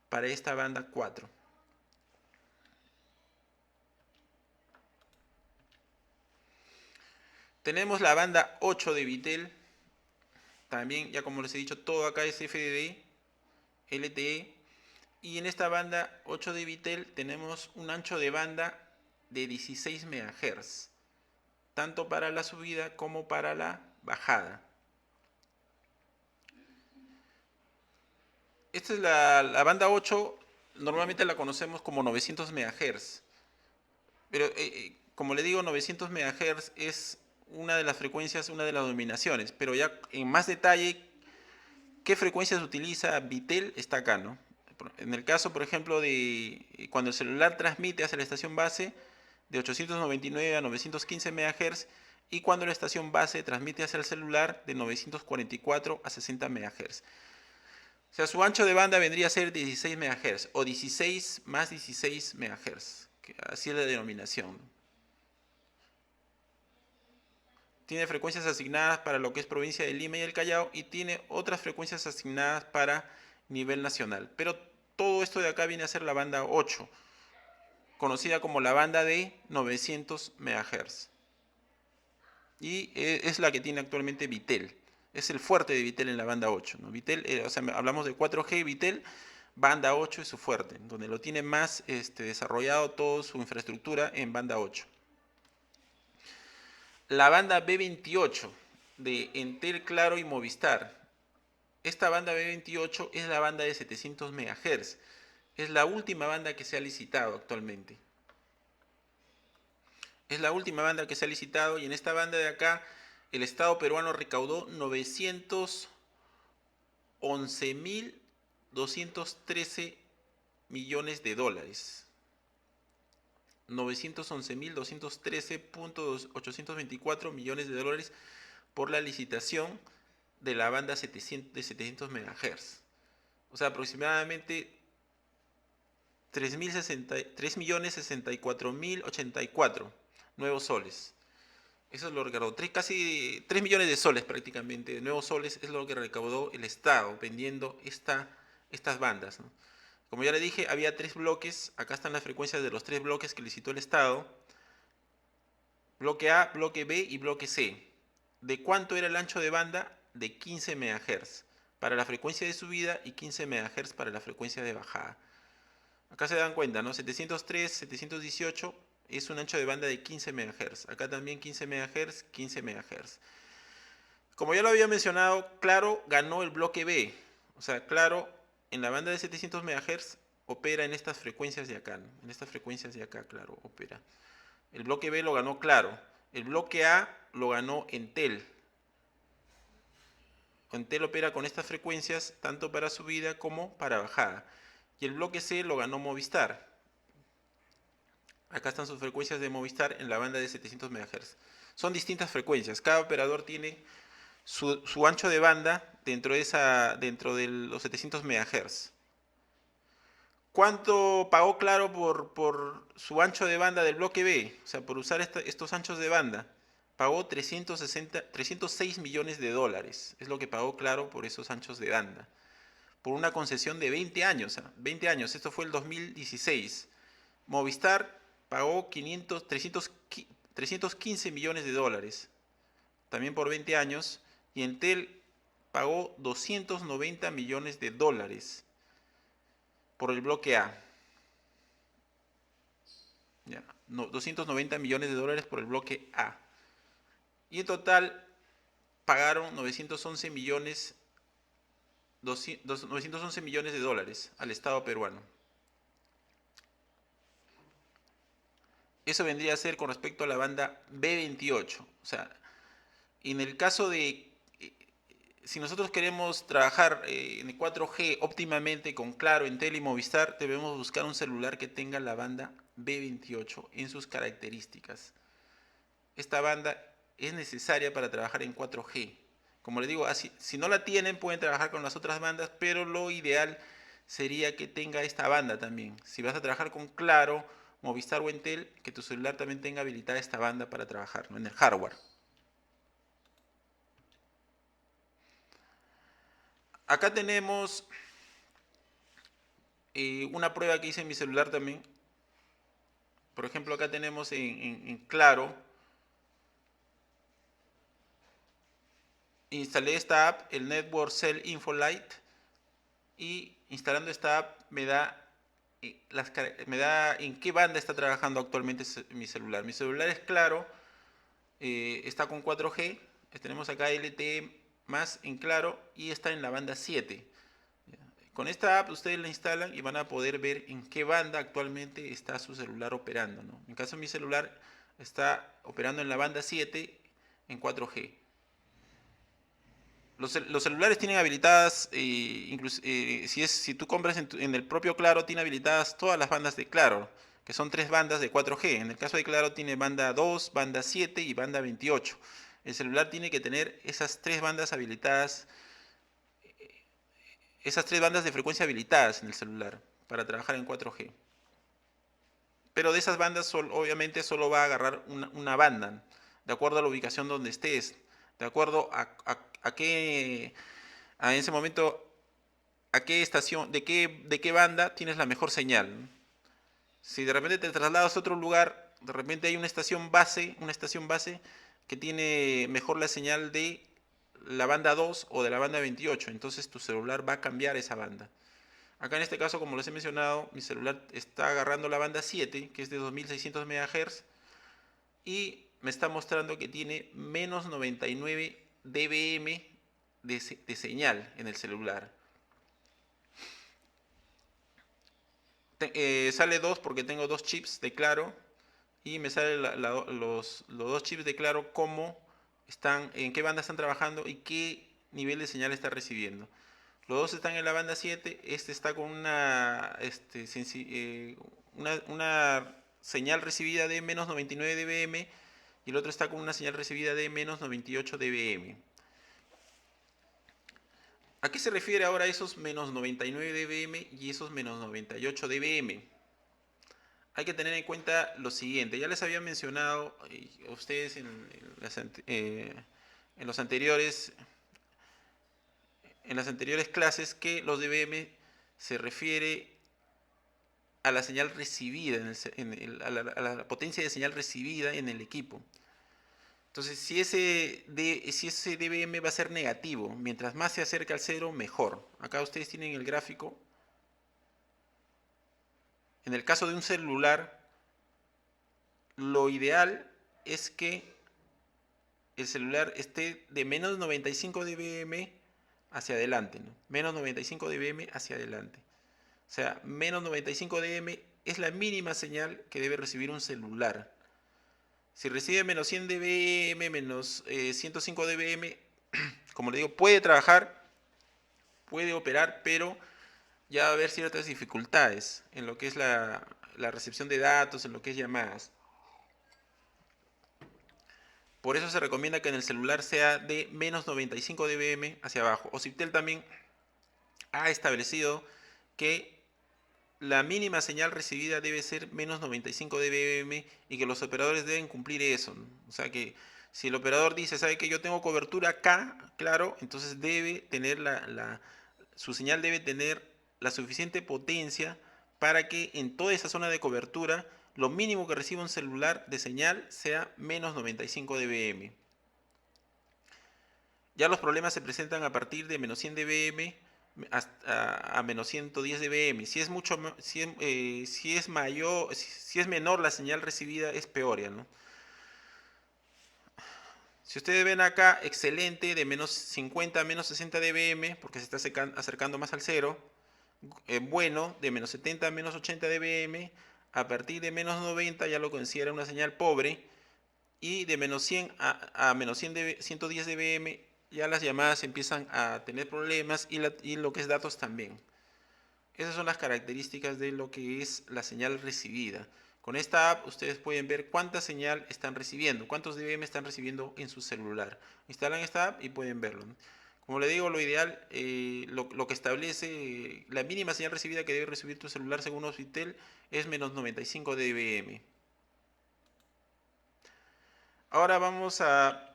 para esta banda 4. Tenemos la banda 8 de Vitel. También, ya como les he dicho, todo acá es FDD, LTE. Y en esta banda 8 de Vitel tenemos un ancho de banda de 16 MHz, tanto para la subida como para la bajada. Esta es la banda 8, normalmente la conocemos como 900 MHz. Pero como le digo, 900 MHz es una de las frecuencias, una de las dominaciones. Pero ya en más detalle, ¿qué frecuencias utiliza Vitel? Está acá, ¿no? En el caso, por ejemplo, de cuando el celular transmite hacia la estación base, de 899 a 915 MHz, y cuando la estación base transmite hacia el celular, de 944 a 60 MHz. O sea, su ancho de banda vendría a ser 16 MHz, o 16 más 16 MHz, así es la denominación. Tiene frecuencias asignadas para lo que es provincia de Lima y el Callao, y tiene otras frecuencias asignadas para nivel nacional. Pero todo esto de acá viene a ser la banda 8, conocida como la banda de 900 MHz. Y es la que tiene actualmente Vitel. Es el fuerte de Vitel en la banda 8, ¿no? Vitel, o sea, hablamos de 4G, Vitel, banda 8 es su fuerte, donde lo tiene más desarrollado toda su infraestructura en banda 8. La banda B28 de Entel, Claro y Movistar. Esta banda B28 es la banda de 700 MHz. Es la última banda que se ha licitado actualmente. Es la última banda que se ha licitado, y en esta banda de acá el Estado peruano recaudó 911.213 millones de dólares. 911.213.824 millones de dólares por la licitación de la banda de 700 MHz. O sea, aproximadamente 3.064.084 nuevos soles. Eso es lo que recaudó. Casi 3 millones de soles prácticamente, de nuevos soles, es lo que recaudó el Estado vendiendo estas bandas, ¿no? Como ya le dije, había 3 bloques. Acá están las frecuencias de los 3 bloques que licitó el Estado. Bloque A, bloque B y bloque C. ¿De cuánto era el ancho de banda? De 15 MHz para la frecuencia de subida y 15 MHz para la frecuencia de bajada. Acá se dan cuenta, ¿no? 703, 718 es un ancho de banda de 15 MHz. Acá también 15 MHz, 15 MHz. Como ya lo había mencionado, Claro ganó el bloque B. O sea, Claro en la banda de 700 MHz opera en estas frecuencias de acá, ¿no? En estas frecuencias de acá, Claro, opera. El bloque B lo ganó Claro. El bloque A lo ganó Entel. Entel opera con estas frecuencias tanto para subida como para bajada. Y el bloque C lo ganó Movistar. Acá están sus frecuencias de Movistar en la banda de 700 MHz. Son distintas frecuencias. Cada operador tiene su ancho de banda dentro de los 700 MHz. ¿Cuánto pagó Claro por su ancho de banda del bloque B? O sea, por usar estos anchos de banda. Pagó 306 millones de dólares. Es lo que pagó Claro por esos anchos de banda. Por una concesión de 20 años. 20 años, esto fue el 2016. Movistar pagó 315 millones de dólares, también por 20 años. Y Entel pagó 290 millones de dólares por el bloque A. Ya, no, 290 millones de dólares por el bloque A. Y en total pagaron 911 millones, 911 millones de dólares al Estado peruano. Eso vendría a ser con respecto a la banda B28. O sea, en el caso de, si nosotros queremos trabajar en el 4G óptimamente con Claro, Entel y Movistar, debemos buscar un celular que tenga la banda B28 en sus características. Esta banda es necesaria para trabajar en 4G. Como les digo, si no la tienen, pueden trabajar con las otras bandas, pero lo ideal sería que tenga esta banda también. Si vas a trabajar con Claro, Movistar o Entel, que tu celular también tenga habilitada esta banda para trabajar, ¿no? En el hardware. Acá tenemos una prueba que hice en mi celular también. Por ejemplo, acá tenemos en Claro. Instalé esta app, el Network Cell Info Lite, y instalando esta app me da en qué banda está trabajando actualmente mi celular. Mi celular es Claro, está con 4G, tenemos acá LTE más en Claro y está en la banda 7. Con esta app ustedes la instalan y van a poder ver en qué banda actualmente está su celular operando, ¿no? En caso de mi celular está operando en la banda 7 en 4G. Los celulares tienen habilitadas, si tú compras en el propio Claro, tiene habilitadas todas las bandas de Claro, que son 3 bandas de 4G. En el caso de Claro tiene banda 2, banda 7 y banda 28. El celular tiene que tener esas 3 bandas habilitadas, esas 3 bandas de frecuencia habilitadas en el celular para trabajar en 4G. Pero de esas bandas obviamente solo va a agarrar una banda, de acuerdo a la ubicación donde estés, de acuerdo a qué, en ese momento, a qué estación, de qué banda tienes la mejor señal. Si de repente te trasladas a otro lugar, de repente hay una estación base que tiene mejor la señal de la banda 2 o de la banda 28, entonces tu celular va a cambiar esa banda. Acá en este caso, como les he mencionado, mi celular está agarrando la banda 7, que es de 2600 MHz, y me está mostrando que tiene menos 99 dBm de señal en el celular. Sale 2 porque tengo 2 chips de Claro, y me sale los 2 chips de Claro en qué banda están trabajando y qué nivel de señal está recibiendo. Los dos están en la banda 7, este está con una señal recibida de menos 99 dBm y el otro está con una señal recibida de menos 98 dBm. ¿A qué se refiere ahora esos menos 99 dBm y esos menos 98 dBm? hay que tener en cuenta lo siguiente. Ya les había mencionado a ustedes en los anteriores, en las anteriores clases que los dBm se refiere a la señal recibida, a la potencia de señal recibida en el equipo. Entonces, si ese dBm va a ser negativo, mientras más se acerca al cero, mejor. Acá ustedes tienen el gráfico. En el caso de un celular, lo ideal es que el celular esté de menos 95 dBm hacia adelante, ¿no? Menos 95 dBm hacia adelante. O sea, menos 95 dBm es la mínima señal que debe recibir un celular. Si recibe menos 100 dBm, menos 105 dBm, como le digo, puede trabajar, puede operar, pero ya va a haber ciertas dificultades en lo que es la recepción de datos, en lo que es llamadas. Por eso se recomienda que en el celular sea de menos 95 dBm hacia abajo. OSIPTEL también ha establecido que la mínima señal recibida debe ser menos 95 dBm y que los operadores deben cumplir eso, ¿no? O sea que si el operador dice, ¿sabe que yo tengo cobertura acá? Claro, entonces debe tener su señal debe tener la suficiente potencia para que en toda esa zona de cobertura lo mínimo que reciba un celular de señal sea menos 95 dBm. Ya los problemas se presentan a partir de menos 100 dBm a menos 110 dBm. Si es mucho, si es mayor, si es menor la señal recibida, es peor, ¿no? Si ustedes ven acá, excelente, de menos 50 a menos 60 dBm, porque se está acercando más al cero. Bueno, de menos 70 a menos 80 dBm. A partir de menos 90 ya lo considera una señal pobre. Y de menos 100 a menos 110 dBm ya las llamadas empiezan a tener problemas y lo que es datos también. Esas son las características de lo que es la señal recibida. Con esta app ustedes pueden ver cuánta señal están recibiendo, cuántos dBm están recibiendo en su celular. Instalan esta app y pueden verlo. Como le digo, lo ideal, lo que establece la mínima señal recibida que debe recibir tu celular según OSIPTEL es menos 95 dBm. Ahora vamos a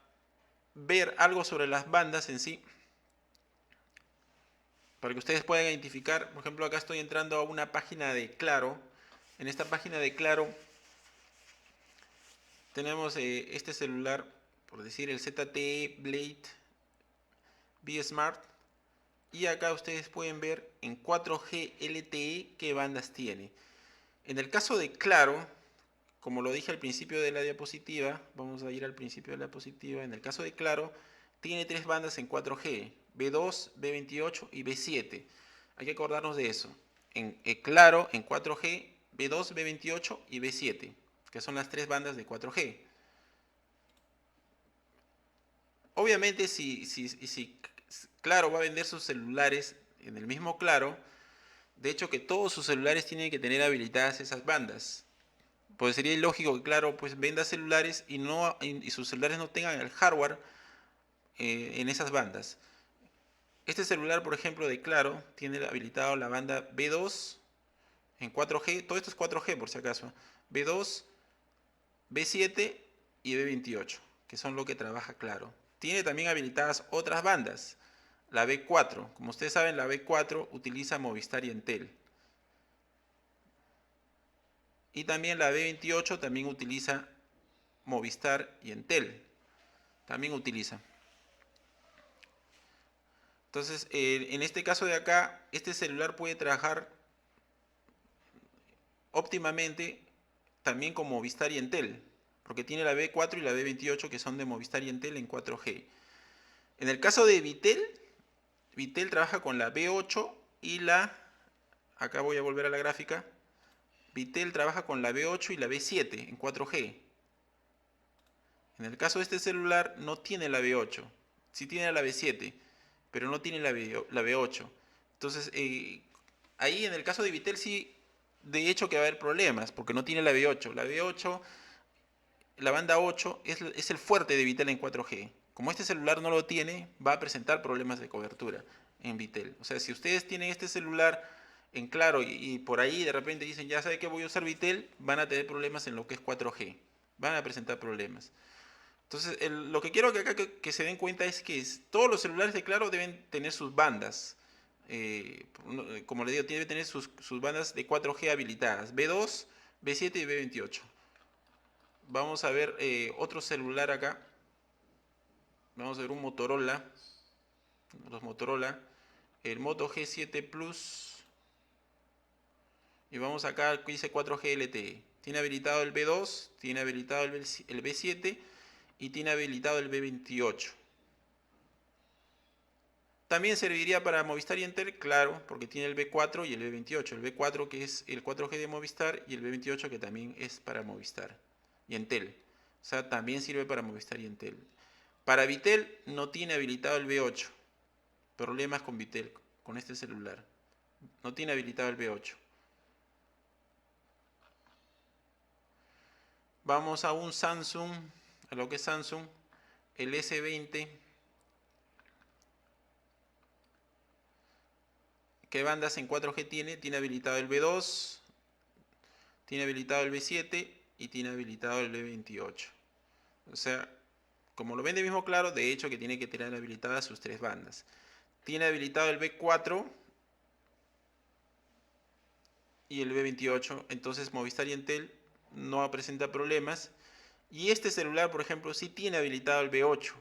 ver algo sobre las bandas en sí, para que ustedes puedan identificar. Por ejemplo, acá estoy entrando a una página de Claro. En esta página de Claro tenemos este celular, por decir el ZTE Blade B Smart, y acá ustedes pueden ver en 4G LTE qué bandas tiene. En el caso de Claro, como lo dije al principio de la diapositiva, vamos a ir al principio de la diapositiva. En el caso de Claro, tiene tres bandas en 4G, B2, B28 y B7. Hay que acordarnos de eso. En Claro, en 4G, B2, B28 y B7, que son las tres bandas de 4G. Obviamente, si Claro va a vender sus celulares en el mismo Claro, de hecho que todos sus celulares tienen que tener habilitadas esas bandas. Pues sería ilógico que Claro pues venda celulares y sus celulares no tengan el hardware en esas bandas. Este celular, por ejemplo, de Claro, tiene habilitado la banda B2 en 4G. Todo esto es 4G por si acaso. B2, B7 y B28, que son lo que trabaja Claro. Tiene también habilitadas otras bandas. La B4, como ustedes saben, la B4 utiliza Movistar y Entel. Y también la B28 también utiliza Movistar y Entel. También utiliza. Entonces, en este caso de acá, este celular puede trabajar óptimamente también con Movistar y Entel, porque tiene la B4 y la B28 que son de Movistar y Entel en 4G. En el caso de Vitel, Vitel trabaja con la B8 y acá voy a volver a la gráfica, Vitel trabaja con la B8 y la B7 en 4G. En el caso de este celular no tiene la B8, sí tiene la B7, pero no tiene la B8. Entonces, ahí en el caso de Vitel sí, de hecho que va a haber problemas, porque no tiene la B8. La B8, la banda 8, es el fuerte de Vitel en 4G. Como este celular no lo tiene, va a presentar problemas de cobertura en Vitel. O sea, si ustedes tienen este celular en Claro y por ahí de repente dicen, ya sabe que voy a usar Vitel, van a tener problemas en lo que es 4G. Van a presentar problemas. Entonces, lo que quiero que acá que se den cuenta es que todos los celulares de Claro deben tener sus bandas. Como le digo, debe tener sus bandas de 4G habilitadas. B2, B7 y B28. Vamos a ver otro celular acá. Vamos a ver un Motorola. Los Motorola. El Moto G7 Plus. Y vamos acá que dice 4G LTE. Tiene habilitado el B2, tiene habilitado el B7 y tiene habilitado el B28. También serviría para Movistar y Entel, claro, porque tiene el B4 y el B28. El B4 que es el 4G de Movistar y el B28 que también es para Movistar y Entel. O sea, también sirve para Movistar y Entel. Para Vitel no tiene habilitado el B8. Problemas con Vitel, con este celular. No tiene habilitado el B8. Vamos a un Samsung, a lo que es Samsung, el S20. ¿Qué bandas en 4G tiene? Tiene habilitado el B2, tiene habilitado el B7 y tiene habilitado el B28. O sea, como lo ven de mismo Claro, de hecho que tiene que tener habilitadas sus 3 bandas. Tiene habilitado el B4 y el B28, entonces Movistar y Entel no presenta problemas. Y este celular, por ejemplo, sí tiene habilitado el B8.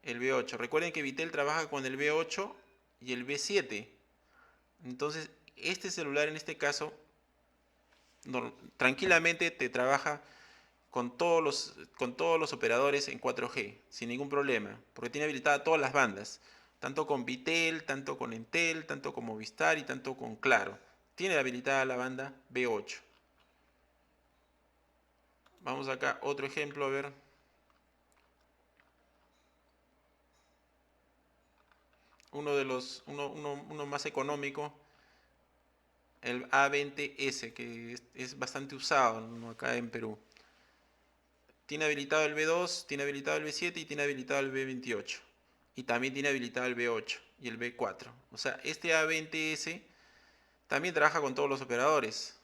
El B8. Recuerden que Vitel trabaja con el B8 y el B7. Entonces, este celular en este caso tranquilamente te trabaja con todos los operadores en 4G, sin ningún problema, porque tiene habilitadas todas las bandas, tanto con Vitel, tanto con Entel, tanto con Movistar y tanto con Claro. Tiene habilitada la banda B8. Vamos acá, otro ejemplo, a ver. Uno más económico, el A20S, que es bastante usado, ¿no?, acá en Perú. Tiene habilitado el B2, tiene habilitado el B7 y tiene habilitado el B28. Y también tiene habilitado el B8 y el B4. O sea, este A20S también trabaja con todos los operadores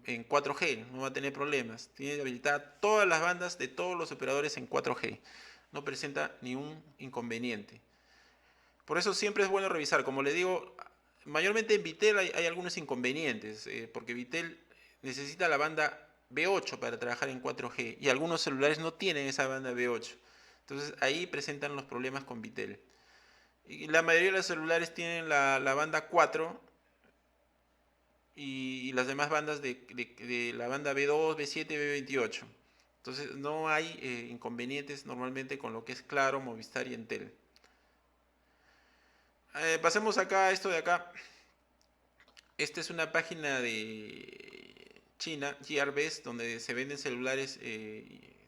en 4G, no va a tener problemas. Tiene habilitadas todas las bandas de todos los operadores en 4G. No presenta ningún inconveniente. Por eso siempre es bueno revisar. Como le digo, mayormente en Vitel hay algunos inconvenientes, porque Vitel necesita la banda B8 para trabajar en 4G y algunos celulares no tienen esa banda B8. Entonces ahí presentan los problemas con Vitel. Y la mayoría de los celulares tienen la banda 4 y las demás bandas de la banda B2, B7, B28. Entonces no hay inconvenientes normalmente con lo que es Claro, Movistar y Entel. Pasemos acá a esto de acá. Esta es una página de China, Gearbest, donde se venden celulares,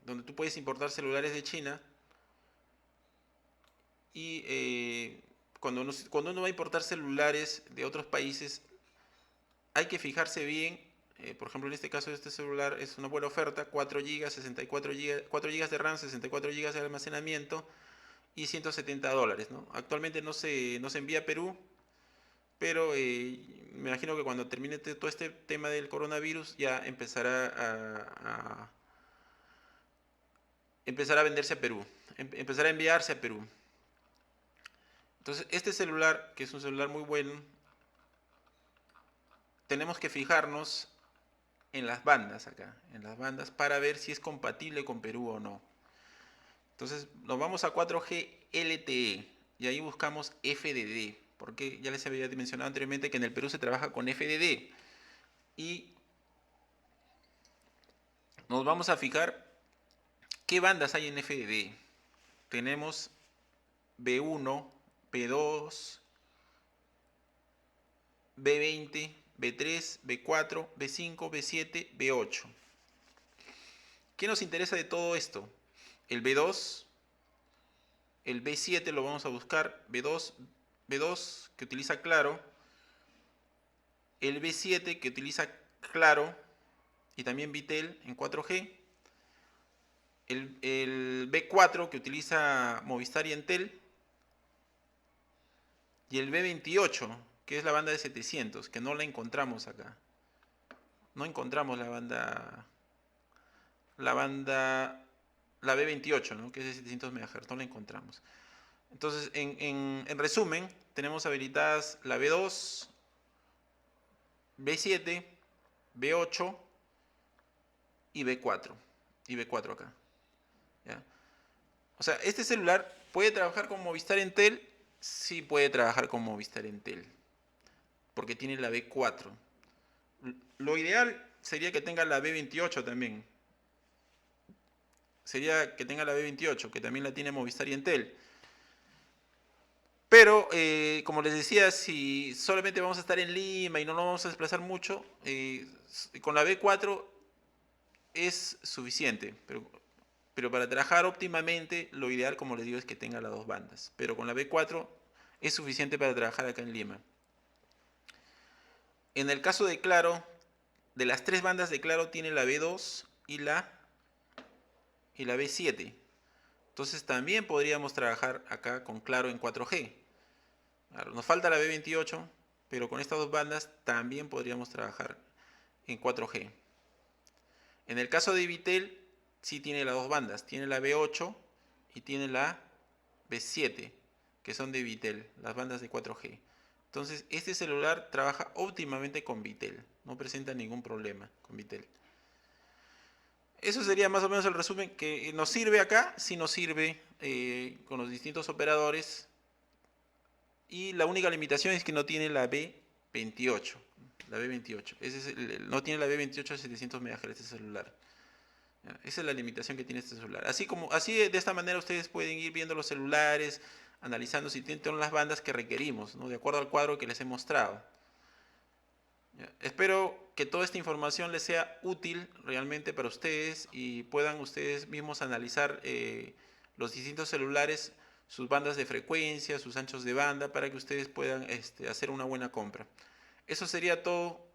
donde tú puedes importar celulares de China. Y cuando uno va a importar celulares de otros países, hay que fijarse bien. Por ejemplo, en este caso, este celular es una buena oferta: 4 GB, 64 GB, 4 GB de RAM, 64 GB de almacenamiento y $170, ¿no? Actualmente no se envía a Perú, pero me imagino que cuando termine todo este tema del coronavirus ya empezará a venderse a Perú, empezará a enviarse a Perú. Entonces, este celular, que es un celular muy bueno, tenemos que fijarnos en las bandas acá, en las bandas, para ver si es compatible con Perú o no. Entonces, nos vamos a 4G LTE y ahí buscamos FDD, porque ya les había mencionado anteriormente que en el Perú se trabaja con FDD. Y nos vamos a fijar qué bandas hay en FDD. Tenemos B1, B2, B20, B3, B4, B5, B7, B8. ¿Qué nos interesa de todo esto? El B2, el B7 lo vamos a buscar, B2 que utiliza Claro, el B7 que utiliza Claro y también Vitel en 4G, el B4 que utiliza Movistar y Entel, y el B28 que es la banda de 700, que no la encontramos acá. No encontramos la B28, ¿no? Que es de 700 MHz, no la encontramos. Entonces, en resumen, tenemos habilitadas la B2, B7, B8 y B4. Y B4 acá. ¿Ya? O sea, este celular puede trabajar con Movistar Entel. Sí puede trabajar con Movistar Entel, porque tiene la B4. Lo ideal sería que tenga la B28 también. Sería que tenga la B28, que también la tiene Movistar y Entel. Pero, como les decía, si solamente vamos a estar en Lima y no nos vamos a desplazar mucho, con la B4 es suficiente. Pero para trabajar óptimamente, lo ideal, como les digo, es que tenga las dos bandas. Pero con la B4 es suficiente para trabajar acá en Lima. En el caso de Claro, de las tres bandas de Claro, tiene la B2 y la B7. Entonces también podríamos trabajar acá con Claro en 4G. Claro, nos falta la B28, pero con estas dos bandas también podríamos trabajar en 4G. En el caso de Vitel, sí tiene las dos bandas. Tiene la B8 y tiene la B7, que son de Vitel, las bandas de 4G. Entonces, este celular trabaja óptimamente con Vitel. No presenta ningún problema con Vitel. Eso sería más o menos el resumen que nos sirve acá. Sí nos sirve con los distintos operadores. Y la única limitación es que no tiene la B28. La B28. No tiene la B28 a 700 MHz este celular. Esa es la limitación que tiene este celular. Así de esta manera ustedes pueden ir viendo los celulares, analizando si tienen las bandas que requerimos, ¿no? De acuerdo al cuadro que les he mostrado. Espero que toda esta información les sea útil realmente para ustedes y puedan ustedes mismos analizar los distintos celulares, sus bandas de frecuencia, sus anchos de banda, para que ustedes puedan hacer una buena compra. Eso sería todo.